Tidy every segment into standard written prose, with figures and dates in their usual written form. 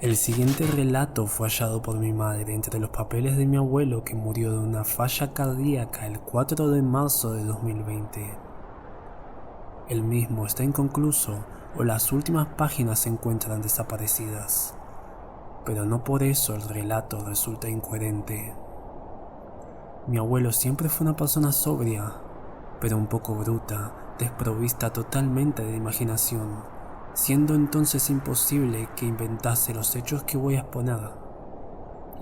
El siguiente relato fue hallado por mi madre entre los papeles de mi abuelo, que murió de una falla cardíaca el 4 de marzo de 2020. El mismo está inconcluso, o las últimas páginas se encuentran desaparecidas, pero no por eso el relato resulta incoherente. Mi abuelo siempre fue una persona sobria, pero un poco bruta, desprovista totalmente de imaginación, siendo entonces imposible que inventase los hechos que voy a exponer.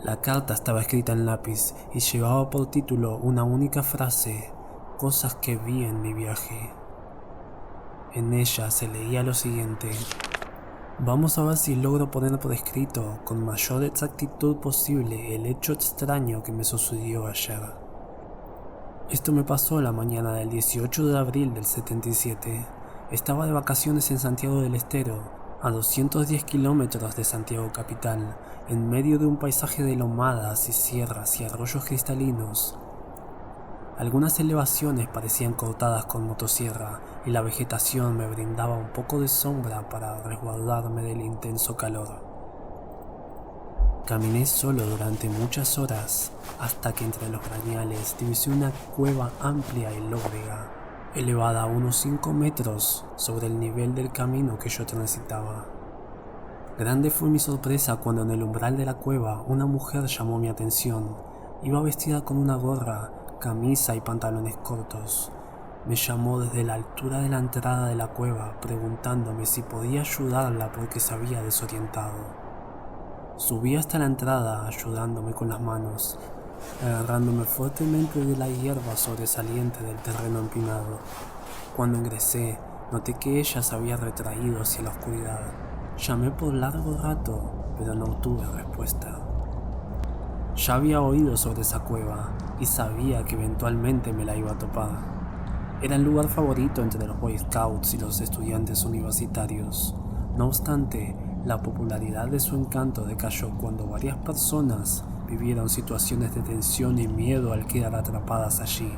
La carta estaba escrita en lápiz y llevaba por título una única frase: cosas que vi en mi viaje. En ella se leía lo siguiente: vamos a ver si logro poner por escrito con mayor exactitud posible el hecho extraño que me sucedió ayer. Esto me pasó la mañana del 18 de abril del 77. Estaba de vacaciones en Santiago del Estero, a 210 kilómetros de Santiago capital, en medio de un paisaje de lomadas y sierras y arroyos cristalinos. Algunas elevaciones parecían cortadas con motosierra y la vegetación me brindaba un poco de sombra para resguardarme del intenso calor. Caminé solo durante muchas horas hasta que entre los brañales divisé una cueva amplia y lóbrega, elevada a unos 5 metros sobre el nivel del camino que yo transitaba. Grande fue mi sorpresa cuando en el umbral de la cueva una mujer llamó mi atención. Iba vestida con una gorra, camisa y pantalones cortos. Me llamó desde la altura de la entrada de la cueva preguntándome si podía ayudarla porque se había desorientado. Subí hasta la entrada ayudándome con las manos, agarrándome fuertemente de la hierba sobresaliente del terreno empinado. Cuando ingresé, noté que ella se había retraído hacia la oscuridad. Llamé por largo rato, pero no obtuve respuesta. Ya había oído sobre esa cueva y sabía que eventualmente me la iba a topar. Era el lugar favorito entre los Boy Scouts y los estudiantes universitarios. No obstante, la popularidad de su encanto decayó cuando varias personas vivieron situaciones de tensión y miedo al quedar atrapadas allí.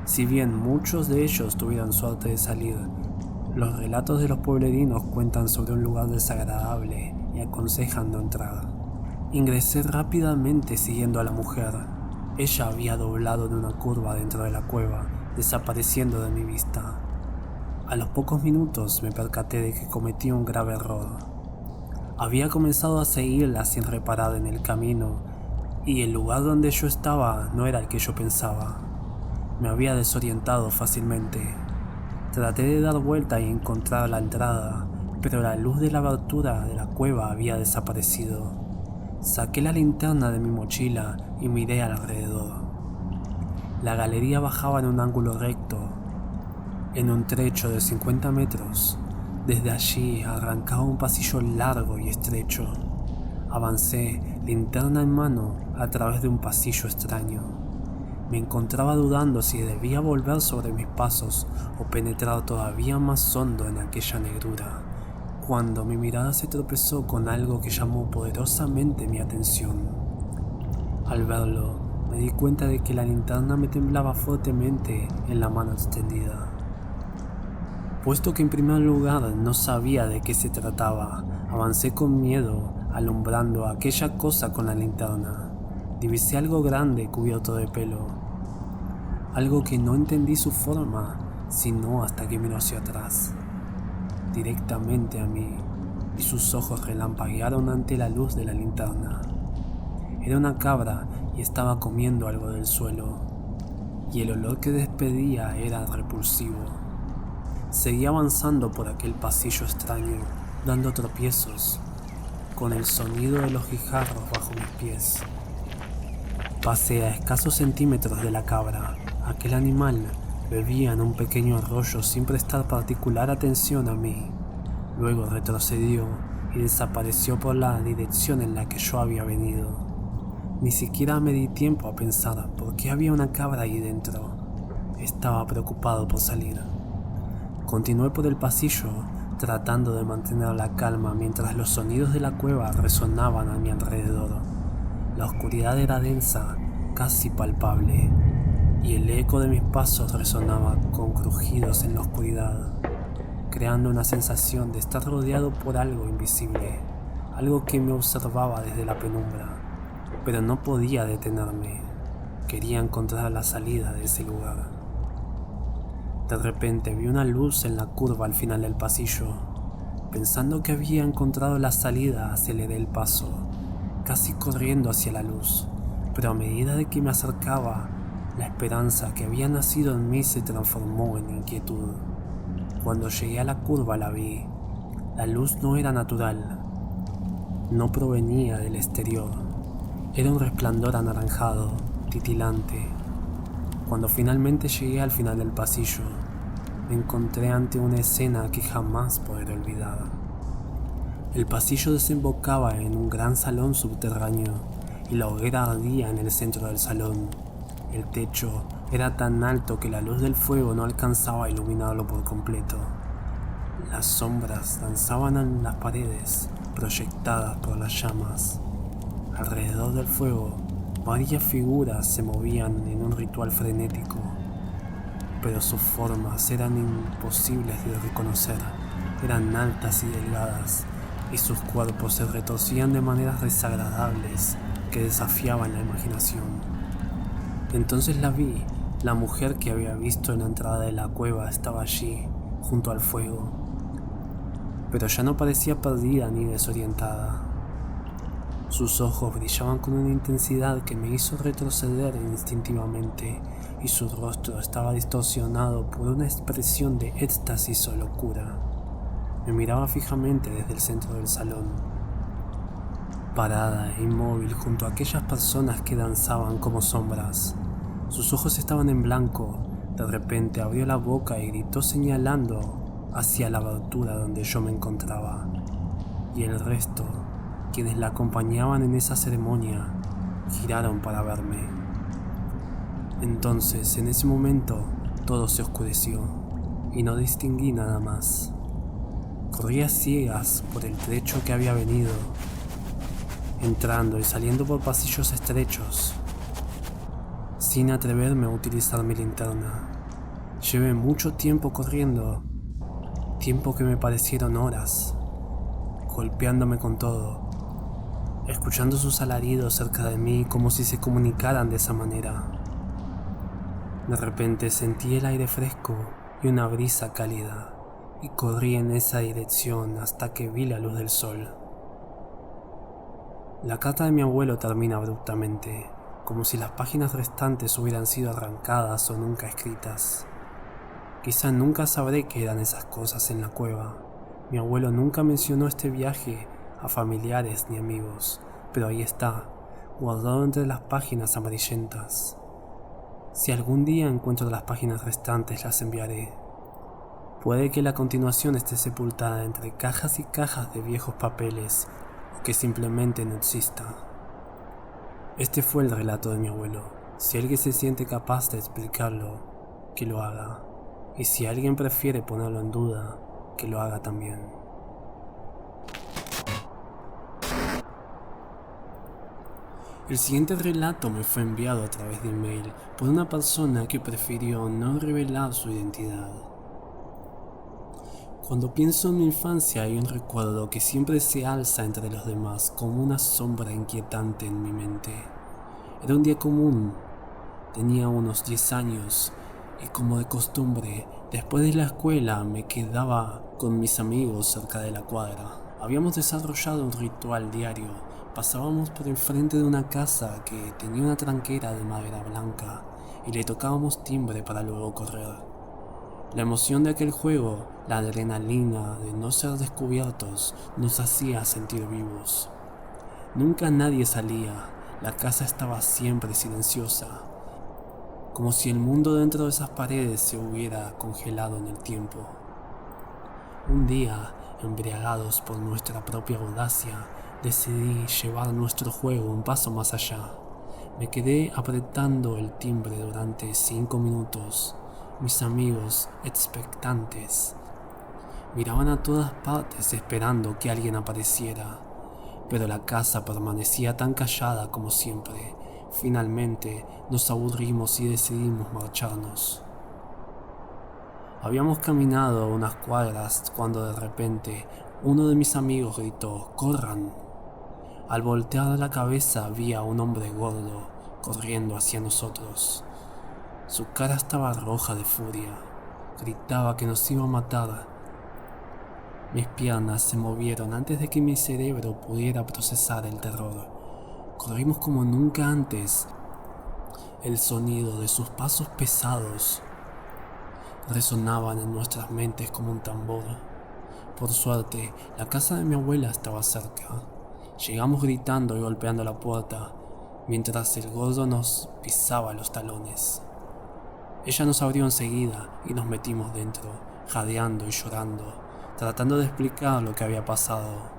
Si bien muchos de ellos tuvieron suerte de salir, los relatos de los pueblerinos cuentan sobre un lugar desagradable y aconsejan no entrar. Ingresé rápidamente siguiendo a la mujer. Ella había doblado en una curva dentro de la cueva, desapareciendo de mi vista. A los pocos minutos me percaté de que cometí un grave error. Había comenzado a seguirla sin reparar en el camino, y el lugar donde yo estaba no era el que yo pensaba. Me había desorientado fácilmente. Traté de dar vuelta y encontrar la entrada, pero la luz de la abertura de la cueva había desaparecido. Saqué la linterna de mi mochila y miré alrededor. La galería bajaba en un ángulo recto, en un trecho de 50 metros. Desde allí arrancaba un pasillo largo y estrecho. Avancé, linterna en mano, a través de un pasillo extraño. Me encontraba dudando si debía volver sobre mis pasos o penetrar todavía más hondo en aquella negrura, cuando mi mirada se tropezó con algo que llamó poderosamente mi atención. Al verlo, me di cuenta de que la linterna me temblaba fuertemente en la mano extendida. Puesto que en primer lugar no sabía de qué se trataba, avancé con miedo, alumbrando aquella cosa con la linterna. Divisé algo grande cubierto de pelo, algo que no entendí su forma, sino hasta que miró hacia atrás, directamente a mí, y sus ojos relampaguearon ante la luz de la linterna. Era una cabra y estaba comiendo algo del suelo, y el olor que despedía era repulsivo. Seguí avanzando por aquel pasillo extraño, dando tropiezos, con el sonido de los guijarros bajo mis pies. Pasé a escasos centímetros de la cabra. Aquel animal bebía en un pequeño arroyo sin prestar particular atención a mí. Luego retrocedió y desapareció por la dirección en la que yo había venido. Ni siquiera me di tiempo a pensar por qué había una cabra ahí dentro. Estaba preocupado por salir. Continué por el pasillo, tratando de mantener la calma mientras los sonidos de la cueva resonaban a mi alrededor. La oscuridad era densa, casi palpable, y el eco de mis pasos resonaba con crujidos en la oscuridad, creando una sensación de estar rodeado por algo invisible. algo que me observaba desde la penumbra, pero no podía detenerme. Quería encontrar la salida de ese lugar. De repente vi una luz en la curva al final del pasillo. Pensando que había encontrado la salida, aceleré el paso, casi corriendo hacia la luz, pero a medida de que me acercaba, la esperanza que había nacido en mí se transformó en inquietud. Cuando llegué a la curva la vi. La luz no era natural, no provenía del exterior, era un resplandor anaranjado, titilante. Cuando finalmente llegué al final del pasillo, me encontré ante una escena que jamás podré olvidar. El pasillo desembocaba en un gran salón subterráneo y la hoguera ardía en el centro del salón. El techo era tan alto que la luz del fuego no alcanzaba a iluminarlo por completo. Las sombras danzaban en las paredes, proyectadas por las llamas. Alrededor del fuego, varias figuras se movían en un ritual frenético, pero sus formas eran imposibles de reconocer. Eran altas y delgadas, y sus cuerpos se retorcían de maneras desagradables que desafiaban la imaginación. Entonces la vi. La mujer que había visto en la entrada de la cueva estaba allí, junto al fuego, pero ya no parecía perdida ni desorientada. Sus ojos brillaban con una intensidad que me hizo retroceder instintivamente, y su rostro estaba distorsionado por una expresión de éxtasis o locura. Me miraba fijamente desde el centro del salón, parada e inmóvil junto a aquellas personas que danzaban como sombras. Sus ojos estaban en blanco. De repente abrió la boca y gritó señalando hacia la abertura donde yo me encontraba, y el resto, quienes la acompañaban en esa ceremonia, giraron para verme. Entonces, en ese momento, todo se oscureció y no distinguí nada más. Corrí a ciegas por el trecho que había venido, entrando y saliendo por pasillos estrechos, sin atreverme a utilizar mi linterna. Llevé mucho tiempo corriendo, tiempo que me parecieron horas, golpeándome con todo, escuchando sus alaridos cerca de mí como si se comunicaran de esa manera. De repente sentí el aire fresco y una brisa cálida, y corrí en esa dirección hasta que vi la luz del sol. La carta de mi abuelo termina abruptamente, como si las páginas restantes hubieran sido arrancadas o nunca escritas. Quizá nunca sabré qué eran esas cosas en la cueva. Mi abuelo nunca mencionó este viaje a familiares ni amigos, pero ahí está, guardado entre las páginas amarillentas. Si algún día encuentro las páginas restantes, las enviaré. Puede que la continuación esté sepultada entre cajas y cajas de viejos papeles, o que simplemente no exista. Este fue el relato de mi abuelo. Si alguien se siente capaz de explicarlo, que lo haga. Y si alguien prefiere ponerlo en duda, que lo haga también. El siguiente relato me fue enviado a través de email por una persona que prefirió no revelar su identidad. Cuando pienso en mi infancia hay un recuerdo que siempre se alza entre los demás como una sombra inquietante en mi mente. Era un día común, tenía unos 10 años y como de costumbre, después de la escuela me quedaba con mis amigos cerca de la cuadra. Habíamos desarrollado un ritual diario. Pasábamos por enfrente de una casa que tenía una tranquera de madera blanca y le tocábamos timbre para luego correr. La emoción de aquel juego, la adrenalina de no ser descubiertos, nos hacía sentir vivos. Nunca nadie salía, la casa estaba siempre silenciosa, como si el mundo dentro de esas paredes se hubiera congelado en el tiempo. Un día, embriagados por nuestra propia audacia, decidí llevar nuestro juego un paso más allá. Me quedé apretando el timbre durante 5 minutos. Mis amigos, expectantes, miraban a todas partes esperando que alguien apareciera, pero la casa permanecía tan callada como siempre. Finalmente nos aburrimos y decidimos marcharnos. Habíamos caminado unas cuadras cuando de repente Uno de mis amigos gritó: ¡corran! Al voltear la cabeza vi a un hombre gordo corriendo hacia nosotros. Su cara estaba roja de furia. Gritaba que nos iba a matar. Mis piernas se movieron antes de que mi cerebro pudiera procesar el terror. Corrimos como nunca antes. El sonido de sus pasos pesados resonaban en nuestras mentes como un tambor. Por suerte, la casa de mi abuela estaba cerca. Llegamos gritando y golpeando la puerta, mientras el gordo nos pisaba los talones. Ella nos abrió enseguida y nos metimos dentro, jadeando y llorando, tratando de explicar lo que había pasado.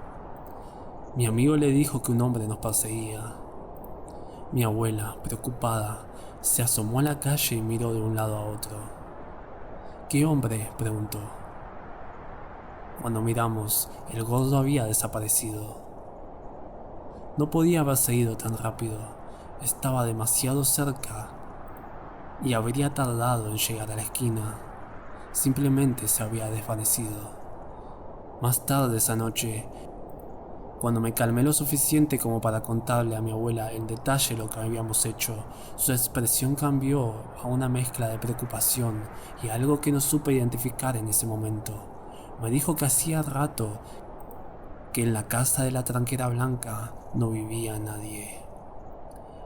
Mi amigo le dijo que un hombre nos perseguía. Mi abuela, preocupada, se asomó a la calle y miró de un lado a otro. ¿Qué hombre?, preguntó. Cuando miramos, el gordo había desaparecido. No podía haberse ido tan rápido. Estaba demasiado cerca y habría tardado en llegar a la esquina. Simplemente se había desvanecido. Más tarde esa noche, cuando me calmé lo suficiente como para contarle a mi abuela en detalle lo que habíamos hecho, su expresión cambió a una mezcla de preocupación y algo que no supe identificar en ese momento. Me dijo que hacía rato que en la casa de la tranquera blanca no vivía nadie.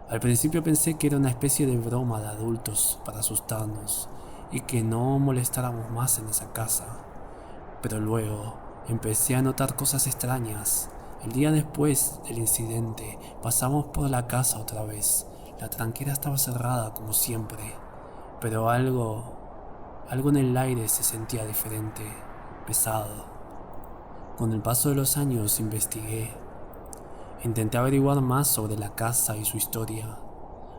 Al principio pensé que era una especie de broma de adultos para asustarnos y que no molestáramos más en esa casa, pero luego empecé a notar cosas extrañas. El día después del incidente pasamos por la casa otra vez. La tranquera estaba cerrada como siempre, pero algo en el aire se sentía diferente, pesado. Con el paso de los años investigué. Intenté averiguar más sobre la casa y su historia.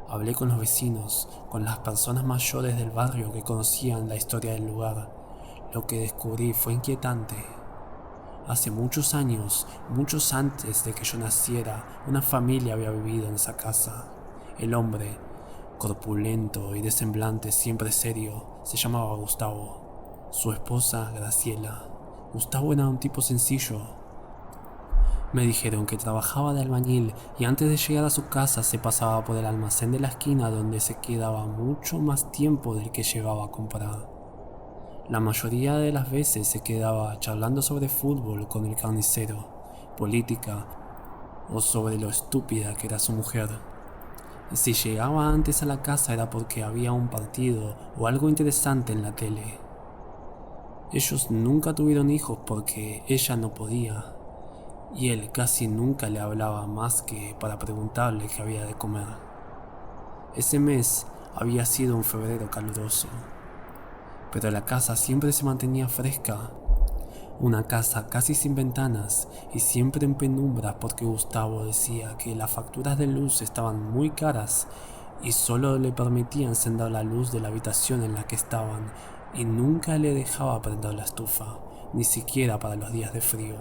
Hablé con los vecinos, con las personas mayores del barrio que conocían la historia del lugar. Lo que descubrí fue inquietante. Hace muchos años, muchos antes de que yo naciera, una familia había vivido en esa casa. El hombre, corpulento y de semblante siempre serio, se llamaba Gustavo. Su esposa, Graciela. Gustavo era un tipo sencillo. Me dijeron que trabajaba de albañil y antes de llegar a su casa se pasaba por el almacén de la esquina donde se quedaba mucho más tiempo del que llevaba a comprar. La mayoría de las veces se quedaba charlando sobre fútbol con el carnicero, política o sobre lo estúpida que era su mujer. Si llegaba antes a la casa era porque había un partido o algo interesante en la tele. Ellos nunca tuvieron hijos porque ella no podía, y él casi nunca le hablaba más que para preguntarle qué había de comer. Ese mes había sido un febrero caluroso, pero la casa siempre se mantenía fresca. Una casa casi sin ventanas y siempre en penumbra porque Gustavo decía que las facturas de luz estaban muy caras y solo le permitía encender la luz de la habitación en la que estaban y nunca le dejaba prender la estufa, ni siquiera para los días de frío.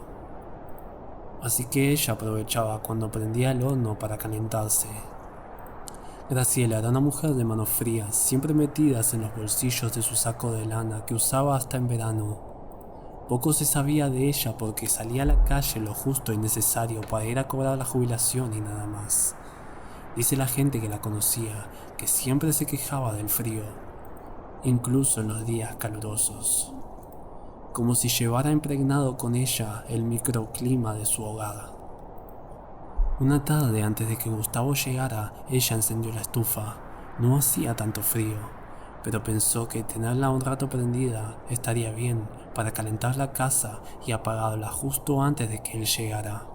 Así que ella aprovechaba cuando prendía el horno para calentarse. Graciela era una mujer de manos frías, siempre metidas en los bolsillos de su saco de lana que usaba hasta en verano. Poco se sabía de ella porque salía a la calle lo justo y necesario para ir a cobrar la jubilación y nada más. Dice la gente que la conocía que siempre se quejaba del frío, incluso en los días calurosos, como si llevara impregnado con ella el microclima de su hogar. Una tarde antes de que Gustavo llegara, ella encendió la estufa. No hacía tanto frío, pero pensó que tenerla un rato prendida estaría bien para calentar la casa y apagarla justo antes de que él llegara.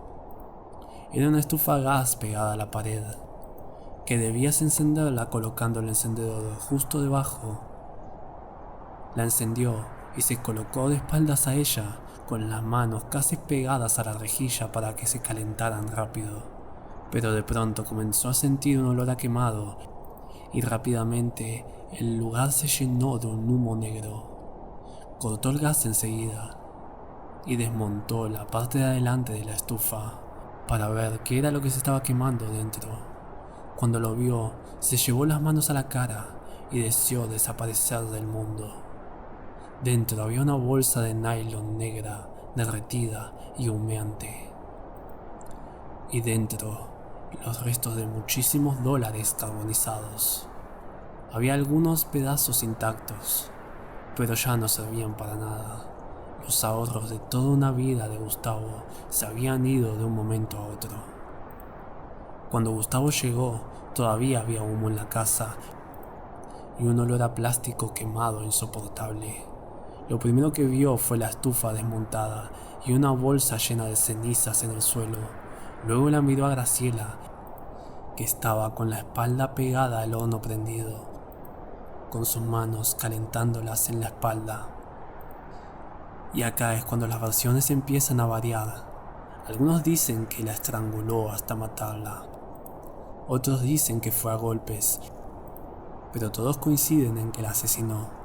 Era una estufa a gas pegada a la pared, que debías encenderla colocando el encendedor justo debajo. La encendió y se colocó de espaldas a ella, con las manos casi pegadas a la rejilla para que se calentaran rápido. Pero de pronto comenzó a sentir un olor a quemado y rápidamente el lugar se llenó de un humo negro. Cortó el gas enseguida y desmontó la parte de adelante de la estufa para ver qué era lo que se estaba quemando dentro. Cuando lo vio, se llevó las manos a la cara y deseó desaparecer del mundo. Dentro había una bolsa de nylon negra derretida y humeante. Y dentro, los restos de muchísimos dólares carbonizados. Había algunos pedazos intactos, pero ya no servían para nada. Los ahorros de toda una vida de Gustavo se habían ido de un momento a otro. Cuando Gustavo llegó, todavía había humo en la casa y un olor a plástico quemado insoportable. Lo primero que vio fue la estufa desmontada y una bolsa llena de cenizas en el suelo. Luego la miró a Graciela, que estaba con la espalda pegada al horno prendido, con sus manos calentándolas en la espalda. Y acá es cuando las versiones empiezan a variar. Algunos dicen que la estranguló hasta matarla. Otros dicen que fue a golpes, pero todos coinciden en que la asesinó.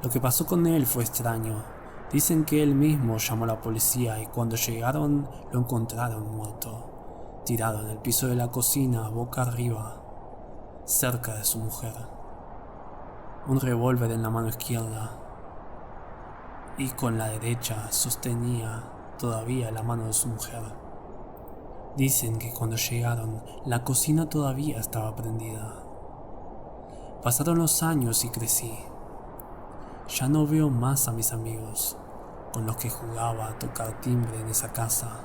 Lo que pasó con él fue extraño. Dicen que él mismo llamó a la policía y cuando llegaron lo encontraron muerto, tirado en el piso de la cocina, boca arriba, cerca de su mujer. Un revólver en la mano izquierda y con la derecha sostenía todavía la mano de su mujer. Dicen que cuando llegaron, la cocina todavía estaba prendida. Pasaron los años y crecí. Ya no veo más a mis amigos, con los que jugaba a tocar timbre en esa casa.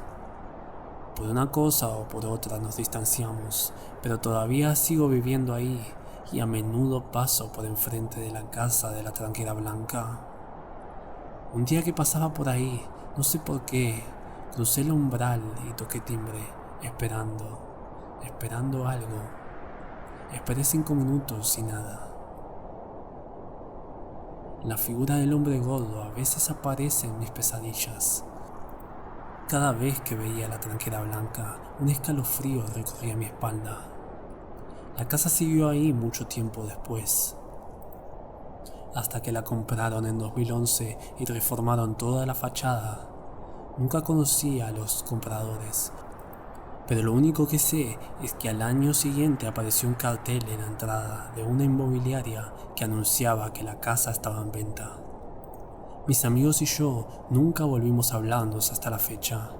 Por una cosa o por otra nos distanciamos, pero todavía sigo viviendo ahí y a menudo paso por enfrente de la casa de la tranquera blanca. Un día que pasaba por ahí, no sé por qué, crucé el umbral y toqué timbre, esperando algo. Esperé 5 minutos y nada. La figura del hombre gordo a veces aparece en mis pesadillas. Cada vez que veía la tranquera blanca, un escalofrío recorría mi espalda. La casa siguió ahí mucho tiempo después, hasta que la compraron en 2011 y reformaron toda la fachada. Nunca conocí a los compradores, pero lo único que sé es que al año siguiente apareció un cartel en la entrada de una inmobiliaria que anunciaba que la casa estaba en venta. Mis amigos y yo nunca volvimos a hablarnos hasta la fecha.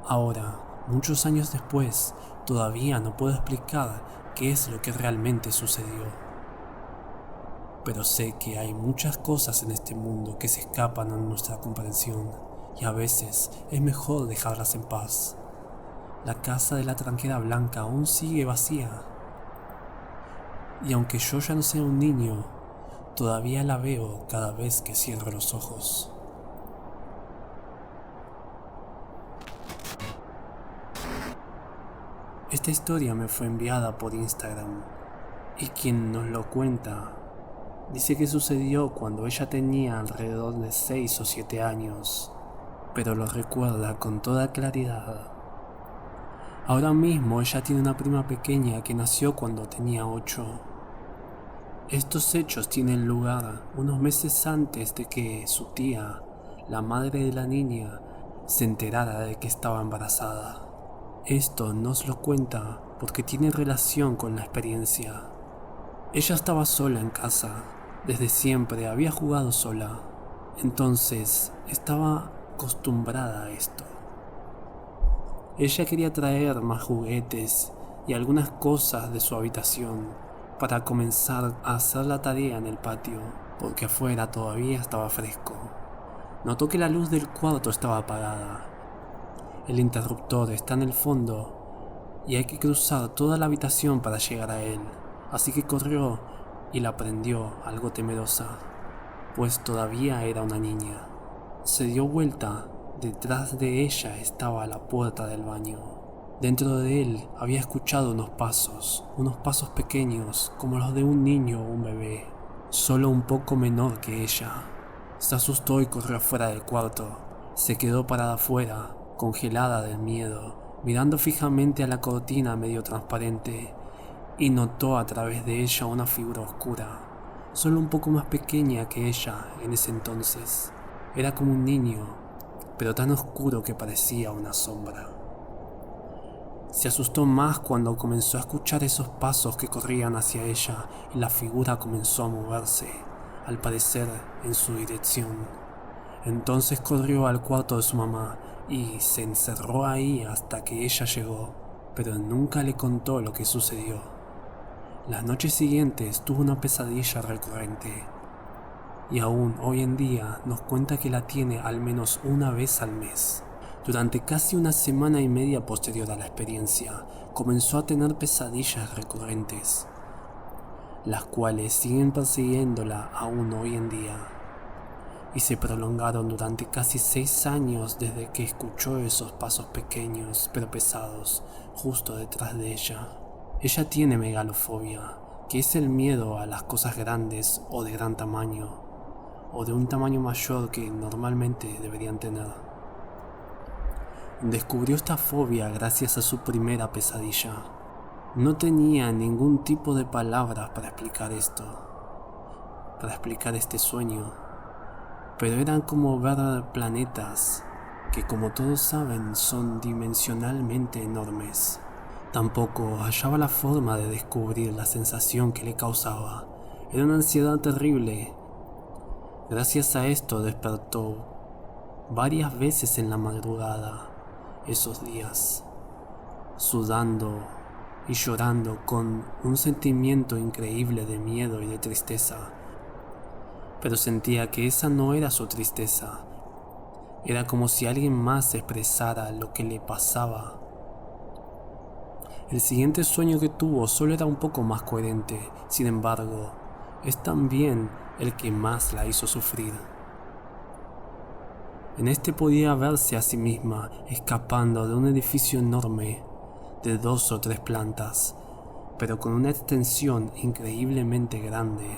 Ahora, muchos años después, todavía no puedo explicar qué es lo que realmente sucedió. Pero sé que hay muchas cosas en este mundo que se escapan a nuestra comprensión y a veces es mejor dejarlas en paz. La casa de la tranquera blanca aún sigue vacía. Y aunque yo ya no sea un niño, todavía la veo cada vez que cierro los ojos. Esta historia me fue enviada por Instagram y quien nos lo cuenta dice que sucedió cuando ella tenía alrededor de 6 o 7 años, pero lo recuerda con toda claridad. Ahora mismo ella tiene una prima pequeña que nació cuando tenía 8. Estos hechos tienen lugar unos meses antes de que su tía, la madre de la niña, se enterara de que estaba embarazada. Esto nos lo cuenta porque tiene relación con la experiencia. Ella estaba sola en casa, desde siempre había jugado sola, entonces estaba acostumbrada a esto. Ella quería traer más juguetes y algunas cosas de su habitación para comenzar a hacer la tarea en el patio, porque afuera todavía estaba fresco. Notó que la luz del cuarto estaba apagada. El interruptor está en el fondo y hay que cruzar toda la habitación para llegar a él, así que corrió y la prendió, algo temerosa, pues todavía era una niña. Se dio vuelta. Detrás de ella estaba la puerta del baño. Dentro de él había escuchado unos pasos pequeños como los de un niño o un bebé, solo un poco menor que ella. Se asustó y corrió afuera del cuarto. Se quedó parada afuera, congelada del miedo, mirando fijamente a la cortina medio transparente, y notó a través de ella una figura oscura, solo un poco más pequeña que ella en ese entonces. Era como un niño, pero tan oscuro que parecía una sombra. Se asustó más cuando comenzó a escuchar esos pasos que corrían hacia ella y la figura comenzó a moverse, al parecer en su dirección. Entonces corrió al cuarto de su mamá y se encerró ahí hasta que ella llegó, pero nunca le contó lo que sucedió. Las noches siguientes tuvo una pesadilla recurrente y aún hoy en día nos cuenta que la tiene al menos una vez al mes. Durante casi una semana y media posterior a la experiencia, comenzó a tener pesadillas recurrentes, las cuales siguen persiguiéndola aún hoy en día, y se prolongaron durante casi 6 años desde que escuchó esos pasos pequeños pero pesados justo detrás de ella. Ella tiene megalofobia, que es el miedo a las cosas grandes o de gran tamaño, o de un tamaño mayor que normalmente deberían tener. Descubrió esta fobia gracias a su primera pesadilla. No tenía ningún tipo de palabras para explicar esto, para explicar este sueño, pero eran como ver planetas que, como todos saben, son dimensionalmente enormes. Tampoco hallaba la forma de descubrir la sensación que le causaba. Era una ansiedad terrible. Gracias a esto despertó varias veces en la madrugada esos días, sudando y llorando con un sentimiento increíble de miedo y de tristeza. Pero sentía que esa no era su tristeza. Era como si alguien más expresara lo que le pasaba. El siguiente sueño que tuvo solo era un poco más coherente, sin embargo, es también el que más la hizo sufrir. En este podía verse a sí misma escapando de un edificio enorme, de 2 o 3 plantas, pero con una extensión increíblemente grande,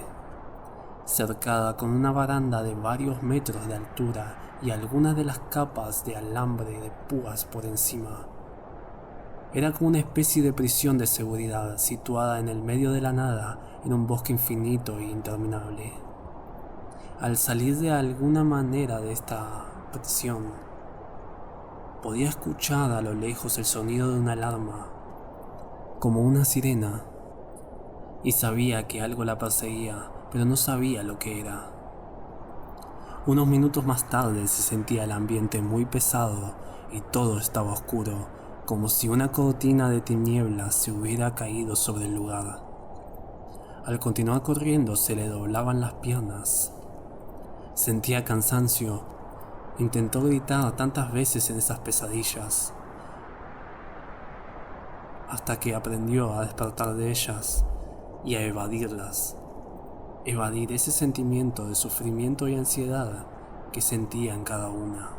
cercada con una baranda de varios metros de altura y algunas de las capas de alambre de púas por encima. Era como una especie de prisión de seguridad situada en el medio de la nada, en un bosque infinito e interminable. Al salir de alguna manera de esta prisión, podía escuchar a lo lejos el sonido de una alarma, como una sirena, y sabía que algo la perseguía, pero no sabía lo que era. Unos minutos más tarde se sentía el ambiente muy pesado y todo estaba oscuro, como si una cortina de tinieblas se hubiera caído sobre el lugar. Al continuar corriendo se le doblaban las piernas. Sentía cansancio. Intentó gritar tantas veces en esas pesadillas, hasta que aprendió a despertar de ellas y a evadirlas. Evadir ese sentimiento de sufrimiento y ansiedad que sentía en cada una.